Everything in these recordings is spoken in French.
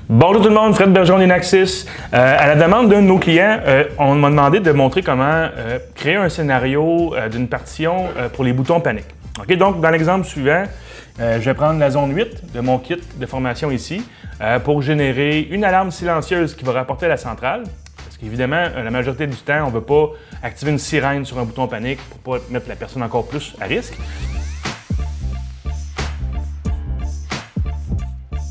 Bonjour tout le monde, Fred Bergeron d'Inaxis. À la demande d'un de nos clients, on m'a demandé de montrer comment créer un scénario d'une partition pour les boutons panique. Okay, donc, dans l'exemple suivant, je vais prendre la zone 8 de mon kit de formation ici pour générer une alarme silencieuse qui va rapporter à la centrale. Parce qu'évidemment, la majorité du temps, on ne veut pas activer une sirène sur un bouton panique pour ne pas mettre la personne encore plus à risque.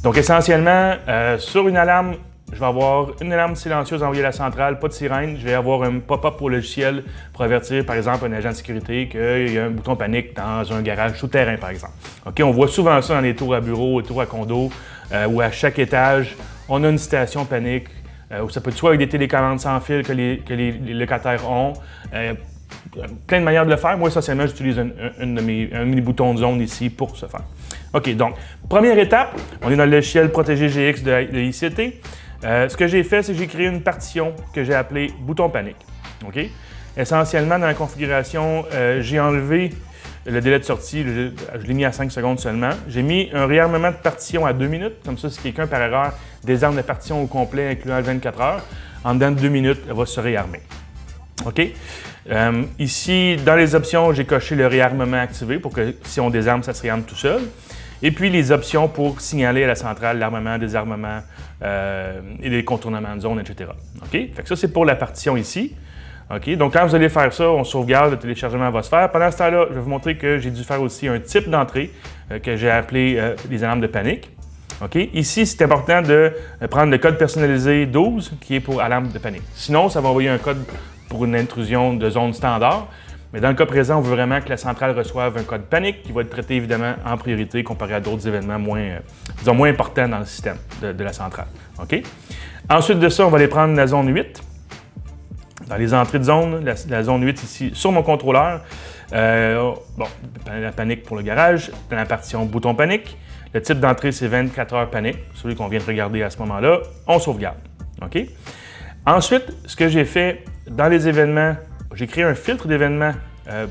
Donc essentiellement, sur une alarme, je vais avoir une alarme silencieuse envoyée à la centrale, pas de sirène. Je vais avoir un pop-up pour le logiciel pour avertir, par exemple, un agent de sécurité qu'il y a un bouton panique dans un garage souterrain, par exemple. Okay, on voit souvent ça dans les tours à bureaux, les tours à condos, où à chaque étage, on a une station panique, où ça peut être soit avec des télécommandes sans fil que les locataires ont. Plein de manières de le faire. Moi, essentiellement, j'utilise un mini bouton de zone ici pour ce faire. OK, donc, première étape, on est dans le logiciel Protégé GX de ICT. Ce que j'ai fait, c'est que j'ai créé une partition que j'ai appelée bouton panique. OK? Essentiellement, dans la configuration, j'ai enlevé le délai de sortie, je l'ai mis à 5 secondes seulement. J'ai mis un réarmement de partition à 2 minutes, comme ça, si quelqu'un par erreur désarme la partition au complet, incluant 24 heures, en dedans de 2 minutes, elle va se réarmer. OK? Ici, dans les options, j'ai coché le réarmement activé pour que si on désarme, ça se réarme tout seul. Et puis les options pour signaler à la centrale l'armement, désarmement et les contournements de zone, etc. OK? Fait que ça, c'est pour la partition ici. OK? Donc, quand vous allez faire ça, on sauvegarde, le téléchargement va se faire. Pendant ce temps-là, je vais vous montrer que j'ai dû faire aussi un type d'entrée que j'ai appelé les alarmes de panique. OK? Ici, c'est important de prendre le code personnalisé 12 qui est pour alarme de panique. Sinon, ça va envoyer un code pour une intrusion de zone standard. Mais dans le cas présent, on veut vraiment que la centrale reçoive un code panique qui va être traité évidemment en priorité comparé à d'autres événements moins importants dans le système de la centrale. OK? Ensuite de ça, on va aller prendre la zone 8. Dans les entrées de zone, la zone 8 ici sur mon contrôleur. La panique pour le garage, dans la partition bouton panique. Le type d'entrée, c'est 24 heures panique, celui qu'on vient de regarder à ce moment-là. On sauvegarde. OK? Ensuite, ce que j'ai fait dans les événements, j'ai créé un filtre d'événements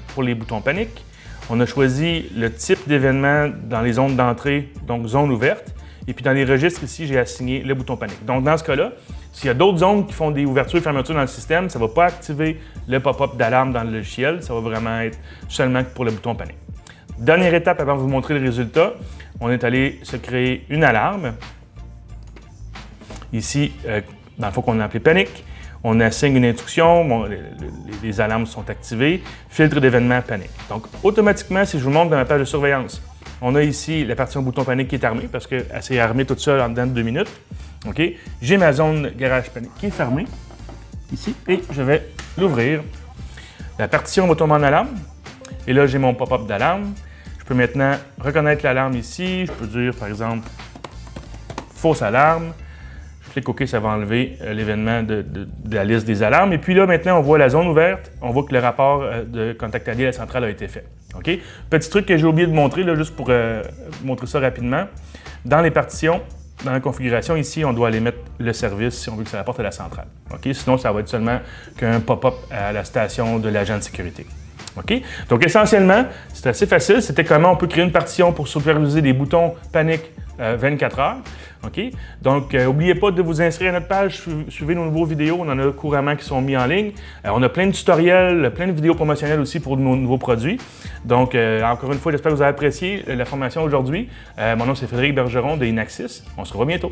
pour les boutons panique. On a choisi le type d'événement dans les zones d'entrée, donc zone ouverte. Et puis dans les registres ici, j'ai assigné le bouton panique. Donc dans ce cas-là, s'il y a d'autres zones qui font des ouvertures et fermetures dans le système, ça ne va pas activer le pop-up d'alarme dans le logiciel. Ça va vraiment être seulement pour le bouton panique. Dernière étape avant de vous montrer le résultat, on est allé se créer une alarme. Ici, dans le fond qu'on a appelé panique. On assigne une instruction, les alarmes sont activées, filtre d'événements panique. Donc, automatiquement, si je vous montre dans ma page de surveillance, on a ici la partition bouton panique qui est armée parce qu'elle s'est armée toute seule en dedans de 2 minutes. OK? J'ai ma zone garage panique qui est fermée, ici, et je vais l'ouvrir. La partition va tomber en alarme, et là, j'ai mon pop-up d'alarme. Je peux maintenant reconnaître l'alarme ici. Je peux dire, par exemple, fausse alarme. Clique OK, ça va enlever l'événement de la liste des alarmes. Et puis là, maintenant, on voit la zone ouverte. On voit que le rapport de contact ID à la centrale a été fait. OK? Petit truc que j'ai oublié de montrer, là, juste pour montrer ça rapidement. Dans les partitions, dans la configuration, ici, on doit aller mettre le service si on veut que ça rapporte à la centrale. OK? Sinon, ça va être seulement qu'un pop-up à la station de l'agent de sécurité. OK? Donc, essentiellement, c'est assez facile. C'était comment on peut créer une partition pour superviser des boutons panique 24 heures. OK? Donc, n'oubliez pas de vous inscrire à notre page. Suivez nos nouveaux vidéos. On en a couramment qui sont mis en ligne. On a plein de tutoriels, plein de vidéos promotionnelles aussi pour nos nouveaux produits. Donc, encore une fois, j'espère que vous avez apprécié la formation aujourd'hui. Mon nom, c'est Frédéric Bergeron de Inaxis. On se revoit bientôt.